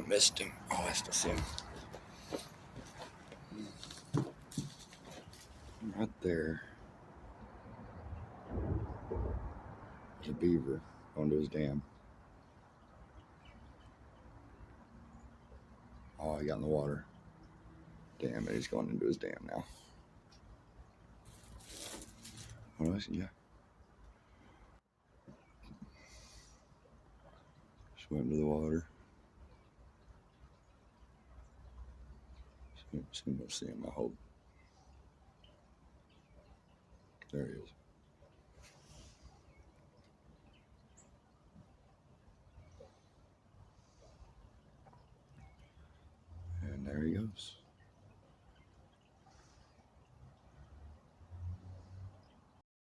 missed him. Oh, I still see him. Right there. There's a beaver going to his dam. Oh, he got in the water. Damn it, he's going into his dam now. What else? Yeah. Swim to the water. Soon we'll see him, I hope. There he is.